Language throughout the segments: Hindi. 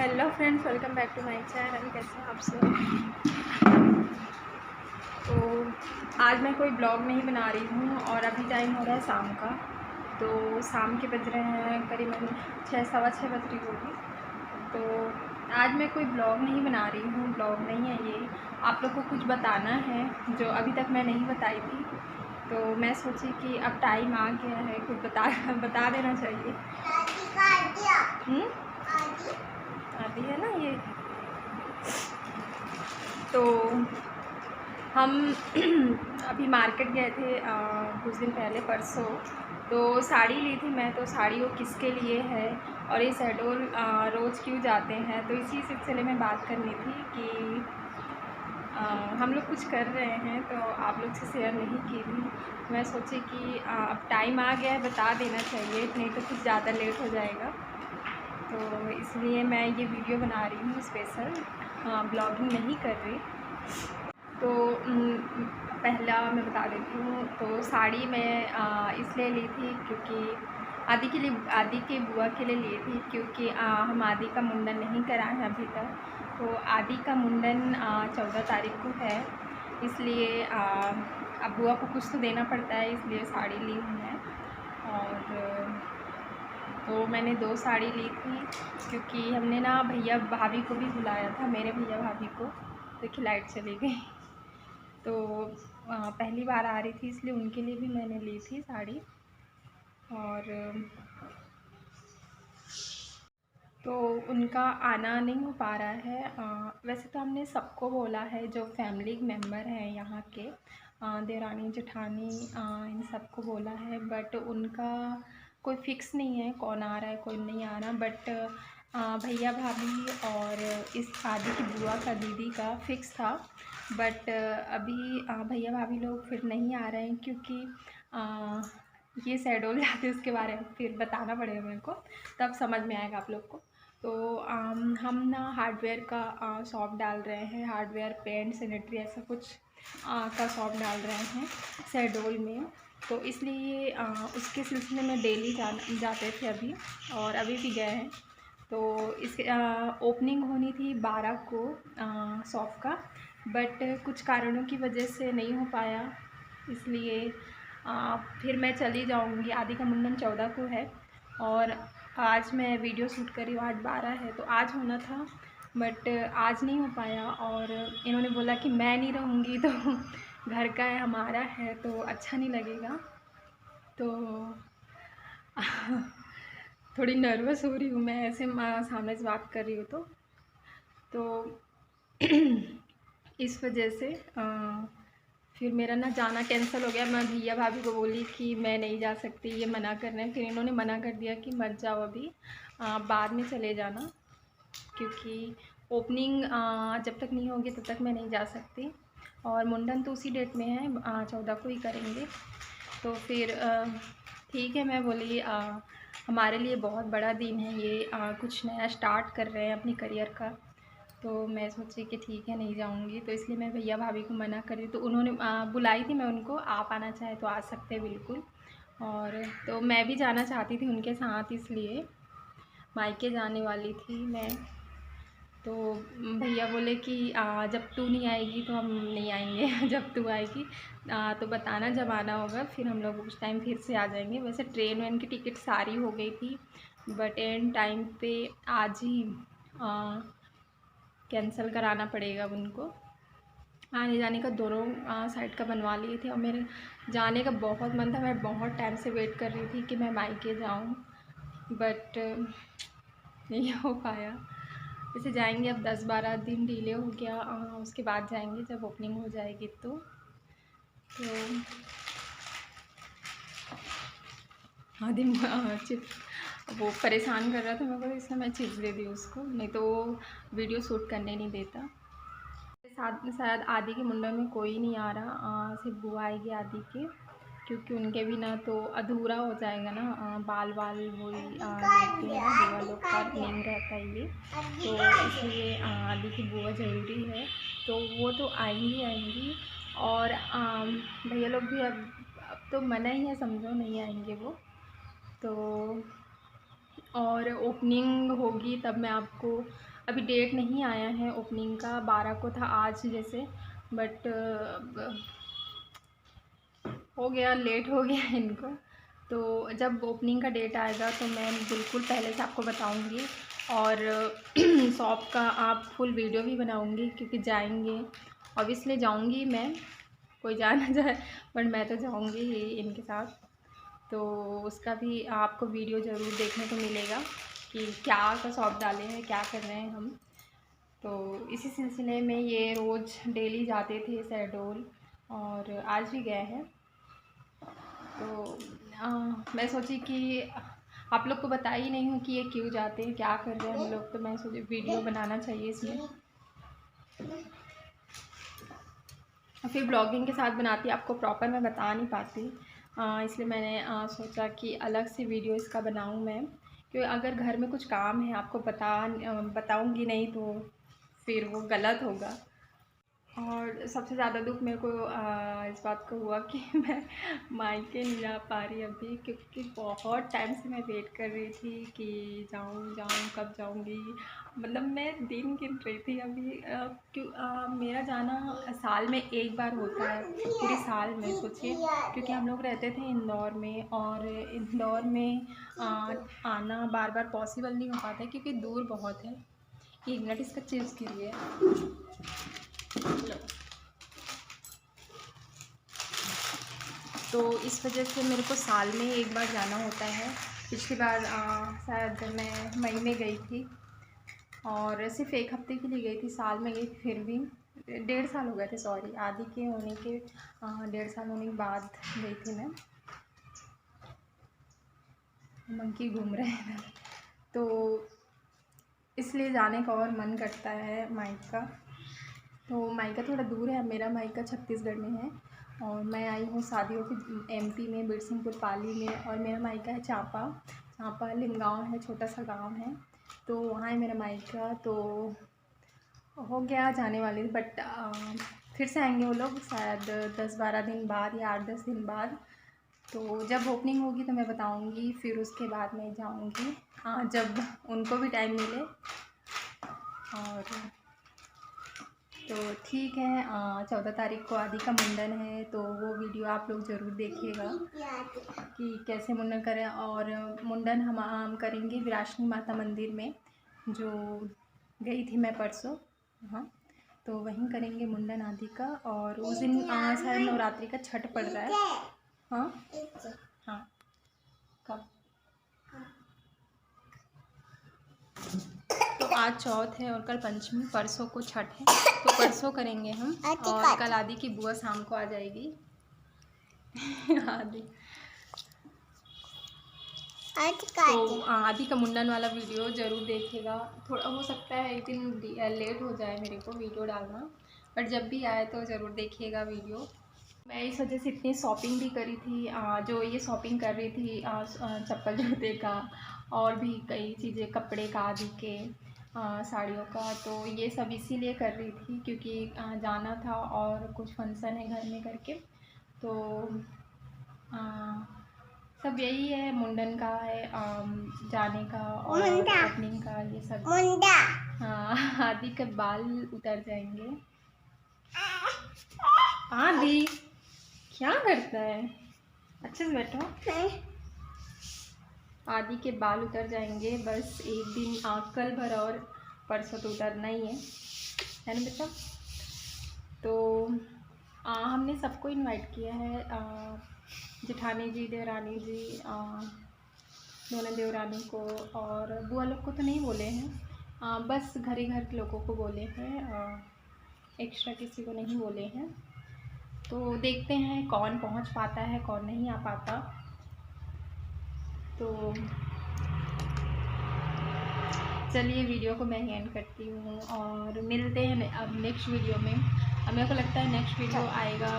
Hello friends, welcome back to my channel. कैसे हैं आप सब? तो आज मैं कोई ब्लॉग नहीं बना रही हूँ और अभी टाइम हो रहा है शाम का। तो शाम के बज रहे हैं करीबन 6 सवा 6 बज रही होगी। तो आज मैं कोई ब्लॉग नहीं बना रही हूँ, ब्लॉग नहीं है ये। आप लोग को कुछ बताना है जो अभी तक मैं नहीं बताई थी। तो मैं सोची कि अब टाइम आ गया है, कुछ बता देना चाहिए। आती है ना ये। तो हम अभी मार्केट गए थे कुछ दिन पहले, परसों। तो साड़ी ली थी मैं। तो साड़ी वो किसके लिए है और ये शहडोल रोज़ क्यों जाते हैं, तो इसी सिलसिले में बात करनी थी कि हम लोग कुछ कर रहे हैं तो आप लोग से शेयर नहीं की थी। मैं सोची कि अब टाइम आ गया है, बता देना चाहिए, नहीं तो कुछ ज़्यादा लेट हो जाएगा। तो इसलिए मैं ये वीडियो बना रही हूँ स्पेशल, ब्लॉगिंग नहीं कर रही। तो पहला मैं बता देती हूँ। तो साड़ी मैं इसलिए ली थी क्योंकि आदि के बुआ के लिए ली थी, क्योंकि हम आदि का मुंडन नहीं कराए हैं अभी तक। तो आदि का मुंडन 14 तारीख को है, इसलिए अब बुआ को कुछ तो देना पड़ता है, इसलिए साड़ी ली हूँ मैं। और तो मैंने 2 साड़ी ली थी क्योंकि हमने ना भैया भाभी को भी बुलाया था, मेरे भैया भाभी को। देखिए लाइट चली गई। तो पहली बार आ रही थी, इसलिए उनके लिए भी मैंने ली थी साड़ी। और तो उनका आना नहीं हो पा रहा है। वैसे तो हमने सबको बोला है जो फैमिली मेम्बर हैं यहाँ के, देवरानी जेठानी, इन सबको बोला है, बट उनका कोई फ़िक्स नहीं है कौन आ रहा है कौन नहीं आ रहा। बट भैया भाभी और इस आदि की बुआ का, दीदी का फ़िक्स था। बट अभी भैया भाभी लोग फिर नहीं आ रहे हैं क्योंकि ये शहडोल जाते हैं, उसके बारे में फिर बताना पड़ेगा मेरे को, तब समझ में आएगा आप लोग को। तो हम ना हार्डवेयर का शॉप डाल रहे हैं, हार्डवेयर, पेंट, सैनिटरी, ऐसा कुछ का शॉप डाल रहे हैं शहडोल में। तो इसलिए उसके सिलसिले में डेली जाते थे अभी, और अभी भी गए हैं। तो इसके ओपनिंग होनी थी 12 को शॉप का, बट कुछ कारणों की वजह से नहीं हो पाया, इसलिए फिर मैं चली जाऊंगी। आदि का मुंडन 14 को है और आज मैं वीडियो शूट कर रही हूँ, आज 12 है, तो आज होना था, बट आज नहीं हो पाया। और इन्होंने बोला कि मैं नहीं रहूँगी तो घर का है, हमारा है, तो अच्छा नहीं लगेगा। तो थोड़ी नर्वस हो रही हूँ मैं, ऐसे सामने से बात कर रही हूँ तो इस वजह से फिर मेरा ना जाना कैंसिल हो गया। मैं भैया भाभी को बोली कि मैं नहीं जा सकती, ये मना कर रहे हैं। फिर इन्होंने मना कर दिया कि मत जाओ अभी, बाद में चले जाना, क्योंकि ओपनिंग जब तक नहीं होगी तब तक मैं नहीं जा सकती। और मुंडन तो उसी डेट में है, 14 को ही करेंगे। तो फिर ठीक है, मैं बोली हमारे लिए बहुत बड़ा दिन है ये, कुछ नया स्टार्ट कर रहे हैं अपनी करियर का। तो मैं सोची कि ठीक है, नहीं जाऊंगी। तो इसलिए मैं भैया भाभी को मना कर रही। तो उन्होंने बुलाई थी मैं उनको, आप आना चाहे तो आ सकते हैं बिल्कुल। और तो मैं भी जाना चाहती थी उनके साथ, इसलिए मायके जाने वाली थी मैं। तो भैया बोले कि जब तू नहीं आएगी तो हम नहीं आएंगे जब तू आएगी तो बताना, जब आना होगा फिर हम लोग उस टाइम फिर से आ जाएंगे। वैसे ट्रेन वैन की टिकट सारी हो गई थी, बट एंड टाइम पे आज ही कैंसिल कराना पड़ेगा उनको। आने जाने का दोनों साइड का बनवा लिए थे, और मेरे जाने का बहुत मन था। मैं बहुत टाइम से वेट कर रही थी कि मैं मायके जाऊं, बट नहीं हो पाया। वैसे जाएंगे, अब 10-12 दिन डिले हो गया, उसके बाद जाएंगे जब ओपनिंग हो जाएगी। तो हाँ दिन चिप्स वो परेशान कर रहा था मेरे को, इसलिए मैं चिप्स दे दी उसको, नहीं तो वो वीडियो शूट करने नहीं देता। साथ में शायद आदि के मुंडन में कोई नहीं आ रहा, सिर्फ बुआ आएगी आदि के, क्योंकि उनके बिना तो अधूरा हो जाएगा ना। बाल बाल वही लेते हैं ना, बुआ लोग का नेम रहता है ये, तो इसलिए आदि की बुआ ज़रूरी है। तो वो तो आएंगी। और भैया लोग भी अब तो मना ही है, समझो, नहीं आएंगे वो। तो और ओपनिंग होगी तब मैं आपको, अभी डेट नहीं आया है ओपनिंग का, 12 को था आज जैसे, बट हो गया, लेट हो गया इनको। तो जब ओपनिंग का डेट आएगा तो मैं बिल्कुल पहले से आपको बताऊंगी, और शॉप का आप फुल वीडियो भी बनाऊंगी, क्योंकि जाएंगे, ऑब्वियसली जाऊंगी मैं, कोई जा ना जाए, बट मैं तो जाऊंगी ही इनके साथ। तो उसका भी आपको वीडियो ज़रूर देखने को मिलेगा कि क्या का शॉप डाले हैं, क्या कर रहे हैं हम। तो इसी सिलसिले में ये रोज़ डेली जाते थे शहडोल, और आज भी गए हैं। तो मैं सोची कि आप लोग को बता ही नहीं हूँ कि ये क्यों जाते हैं, क्या कर रहे हैं हम लोग, तो मैं सोची वीडियो बनाना चाहिए इसमें, और फिर ब्लॉगिंग के साथ बनाती, आपको प्रॉपर मैं बता नहीं पाती, इसलिए मैंने सोचा कि अलग से वीडियो इसका बनाऊँ मैं, क्योंकि अगर घर में कुछ काम है आपको बताऊँगी नहीं तो फिर वो गलत होगा। और सबसे ज़्यादा दुख मेरे को इस बात को हुआ कि मैं मायके नहीं जा पा रही अभी, क्योंकि बहुत टाइम से मैं वेट कर रही थी कि जाऊँ कब जाऊँगी, मतलब मैं दिन गिन रही थी अभी। मेरा जाना साल में एक बार होता है, पूरे साल में सोचिए, क्योंकि हम लोग रहते थे इंदौर में, और इंदौर में आना बार बार पॉसिबल नहीं हो पाता है, क्योंकि दूर बहुत है। 1 मिनट, इसका चिप्स के लिए। तो इस वजह से मेरे को साल में एक बार जाना होता है। पिछली बार शायद मैं मई में गई थी, और सिर्फ 1 हफ्ते के लिए गई थी, साल में गई थी फिर भी। 1.5 साल हो गए थे, सॉरी, आदि के होने के 1.5 साल होने के बाद गई थी मैं। मंकी घूम रहे हैं तो इसलिए जाने का और मन करता है मायका। तो मायका थोड़ा दूर है, मेरा मायका छत्तीसगढ़ में है, और मैं आई हूँ शादियों की एमपी में, बिरसिंहपुर पाली में, और मेरा मायका है चांपा। चांपा लिमगाँव है, छोटा सा गांव है, तो वहाँ है मेरा मायका। तो हो गया जाने वाली, बट फिर से आएंगे वो लोग शायद 10-12 दिन बाद या 8-10 दिन बाद। तो जब ओपनिंग होगी तो मैं बताऊंगी, फिर उसके बाद मैं जाऊंगी, जब उनको भी टाइम मिले। और तो ठीक है, 14 तारीख को आदि का मुंडन है, तो वो वीडियो आप लोग ज़रूर देखिएगा कि कैसे मुंडन करें। और मुंडन हम करेंगे विराशनी माता मंदिर में, जो गई थी मैं परसों, हाँ, तो वहीं करेंगे मुंडन आदि का। और उस दिन शायद नवरात्रि का छठ पड़ रहा है। हाँ हाँ, कब? तो आज चौथ है और कल पंचमी, परसों को छठ है, तो परसं करेंगे हम, और कल आदि की बुआ शाम को आ जाएगी। आदि तो आदि का मुंडन वाला वीडियो ज़रूर देखिएगा। थोड़ा हो सकता है एक दिन लेट हो जाए मेरे को वीडियो डालना, बट जब भी आए तो ज़रूर देखिएगा वीडियो। मैं इस वजह से इतनी शॉपिंग भी करी थी, जो ये शॉपिंग कर रही थी चप्पल जूते का, और भी कई चीज़ें, कपड़े का आदि के, साड़ियों का, तो ये सब इसीलिए कर रही थी क्योंकि जाना था, और कुछ फंक्शन है घर में करके। तो सब यही है, मुंडन का है, जाने का और ओपनिंग का, ये सब। हाँ, आदि के बाल उतर जाएंगे। आदि क्या करता है, अच्छे से बैठो। आदि के बाल उतर जाएंगे, बस एक दिन, कल भर, और परसों तो उतरना ही है ना बेटा। तो हमने सबको इनवाइट किया है, जेठानी जी, देवरानी जी, दोनों देवरानी को, और बुआ लोग को तो नहीं बोले हैं, बस घर ही घर के लोगों को बोले हैं, एक्स्ट्रा किसी को नहीं बोले हैं। तो देखते हैं कौन पहुंच पाता है, कौन नहीं आ पाता। तो चलिए वीडियो को मैं एंड करती हूँ, और मिलते हैं अब नेक्स्ट वीडियो में। अब मेरे को लगता है नेक्स्ट वीडियो आएगा,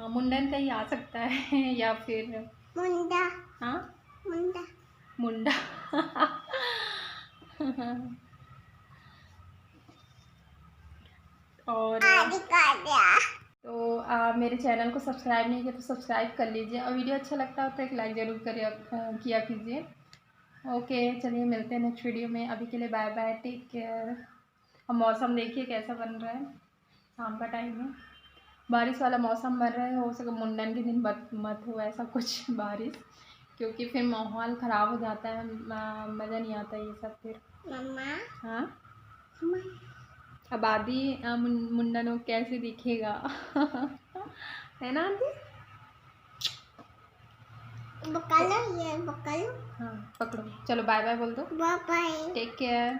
मुंडन का ही आ सकता है या फिर मुंडा। हाँ, मुंडा और तो मेरे चैनल को सब्सक्राइब नहीं किया तो सब्सक्राइब कर लीजिए, और वीडियो अच्छा लगता हो तो एक लाइक ज़रूर किया कीजिए। ओके, चलिए मिलते हैं नेक्स्ट वीडियो में। अभी के लिए बाय बाय, टेक केयर। अब मौसम देखिए कैसा बन रहा है, शाम का टाइम है, बारिश वाला मौसम बन रहा है। हो सके मुंडन के दिन मत हो ऐसा कुछ बारिश, क्योंकि फिर माहौल ख़राब हो जाता है, मज़ा नहीं आता ये सब फिर। मम्मा। हाँ, अब आदि मुंडन हो कैसे दिखेगा है ना आंटी? पकड़ो, ये पकड़ो। हाँ पकड़ो, चलो बाय बाय बोल दो। Bye bye, take care.